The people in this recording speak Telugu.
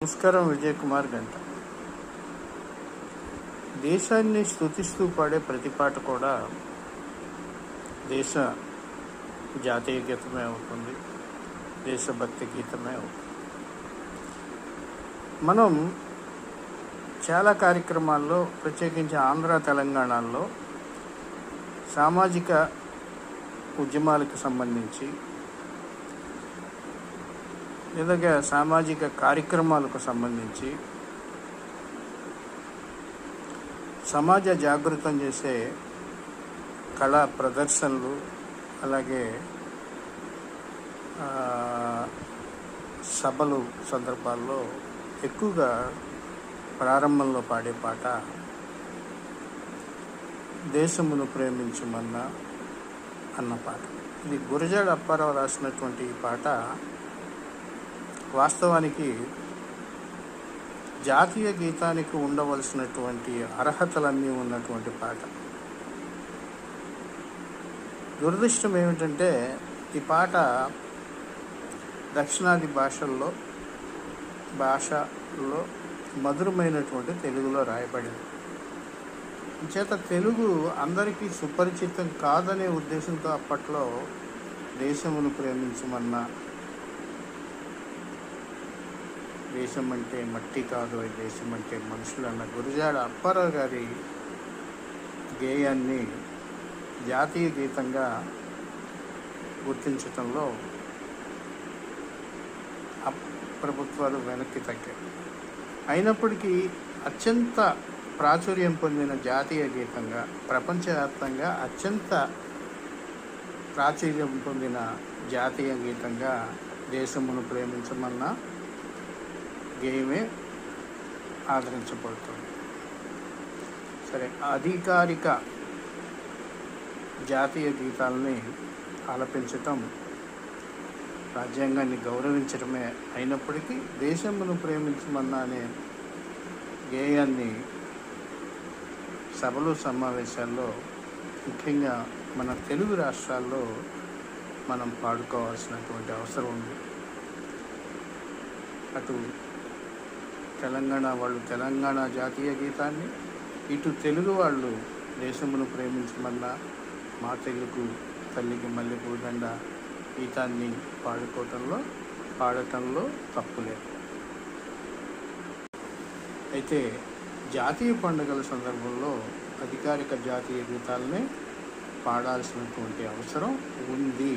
నమస్కారం. విజయ్ కుమార్ గంట. దేశాన్ని స్తుతిస్తూ పాడే ప్రతి పాట కూడా దేశ జాతీయ గీతమే అవుతుంది, దేశభక్తి గీతమే అవుతుంది. మనం చాలా కార్యక్రమాల్లో, ప్రత్యేకించి ఆంధ్ర తెలంగాణలో సామాజిక ఉద్యమాలకు సంబంధించి లేదా సామాజిక కార్యక్రమాలకు సంబంధించి సమాజ జాగృతం చేసే కళా ప్రదర్శనలు, అలాగే సభలు సందర్భాల్లో ఎక్కువగా ప్రారంభంలో పాడే పాట దేశమును ప్రేమించమన్నా అన్న పాట. ఇది గురజాడ అప్పారావు రాసినటువంటి ఈ పాట వాస్తవానికి జాతీయ గీతానికి ఉండవలసినటువంటి అర్హతలన్నీ ఉన్నటువంటి పాట. దురదృష్టం ఏమిటంటే ఈ పాట దక్షిణాది భాషల్లో మధురమైనటువంటి తెలుగులో రాయబడింది. చేత తెలుగు అందరికీ సుపరిచితం కాదనే ఉద్దేశంతో అప్పట్లో దేశమును ప్రేమించమన్నా, దేశం అంటే మట్టి కాదు, దేశం అంటే మనుషులు అన్న గురజాడ అప్పారావు గారి గేయాన్ని జాతీయ గీతంగా గుర్తించటంలో ప్రభుత్వాలు వెనక్కి తగ్గాయి. అయినప్పటికీ అత్యంత ప్రాచుర్యం పొందిన జాతీయ గీతంగా, ప్రపంచవ్యాప్తంగా అత్యంత ప్రాచుర్యం పొందిన జాతీయ గీతంగా దేశమును ప్రేమించమన్నా గేయమే ఆదరించబడుతుంది. సరే, అధికారిక జాతీయ గీతాలని ఆలపించటం రాజ్యాంగాన్ని గౌరవించడమే అయినప్పటికీ దేశమును ప్రేమించమన్నా అనే గేయాన్ని సభలు సమావేశాల్లో, ముఖ్యంగా మన తెలుగు రాష్ట్రాల్లో మనం పాడుకోవాల్సినటువంటి అవసరం ఉంది. అటు తెలంగాణ వాళ్ళు తెలంగాణ జాతీయ గీతాన్ని, ఇటు తెలుగు వాళ్ళు దేశమును ప్రేమించమన్నా, మా తెలుగు తల్లికి మల్లెపూదండ గీతాన్ని పాడటంలో తప్పులేదు. అయితే జాతీయ పండుగల సందర్భంలో అధికారిక జాతీయ గీతాలనే పాడాల్సినటువంటి అవసరం ఉంది.